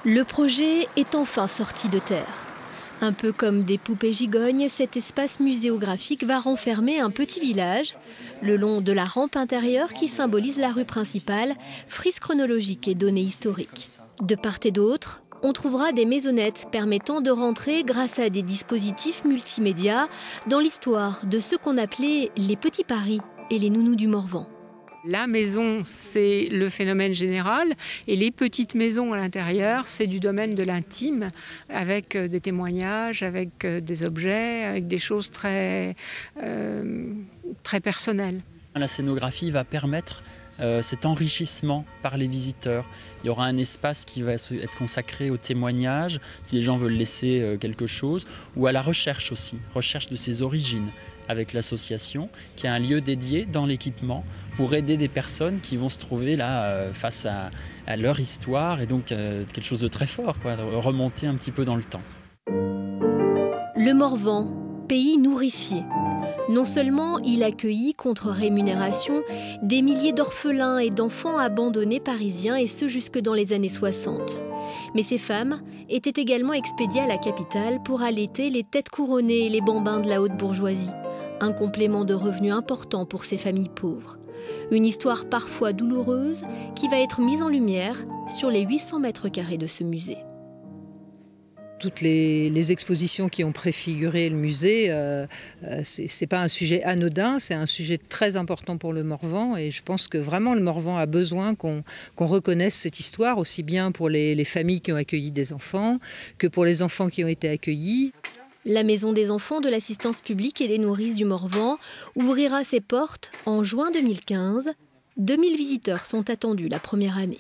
Le projet est enfin sorti de terre. Un peu comme des poupées gigognes, cet espace muséographique va renfermer un petit village, le long de la rampe intérieure qui symbolise la rue principale, frise chronologique et données historiques. De part et d'autre, on trouvera des maisonnettes permettant de rentrer, grâce à des dispositifs multimédia, dans l'histoire de ce qu'on appelait les petits Paris et les nounous du Morvan. La maison, c'est le phénomène général, et les petites maisons à l'intérieur, c'est du domaine de l'intime, avec des témoignages, avec des objets, avec des choses très personnelles. La scénographie va permettre cet enrichissement par les visiteurs. Il y aura un espace qui va être consacré au témoignage, si les gens veulent laisser quelque chose, ou à la recherche aussi, recherche de ses origines, avec l'association, qui a un lieu dédié dans l'équipement pour aider des personnes qui vont se trouver là face à leur histoire, et donc quelque chose de très fort, quoi, remonter un petit peu dans le temps. Le Morvan, pays nourricier. Non seulement il accueillit contre rémunération des milliers d'orphelins et d'enfants abandonnés parisiens, et ce jusque dans les années 60. Mais ces femmes étaient également expédiées à la capitale pour allaiter les têtes couronnées et les bambins de la haute bourgeoisie. Un complément de revenus important pour ces familles pauvres. Une histoire parfois douloureuse qui va être mise en lumière sur les 800 mètres carrés de ce musée. Toutes les expositions qui ont préfiguré le musée, c'est pas un sujet anodin, c'est un sujet très important pour le Morvan, et je pense que vraiment le Morvan a besoin qu'on reconnaisse cette histoire, aussi bien pour les familles qui ont accueilli des enfants que pour les enfants qui ont été accueillis. La Maison des enfants de l'assistance publique et des nourrices du Morvan ouvrira ses portes en juin 2015. 2000 visiteurs sont attendus la première année.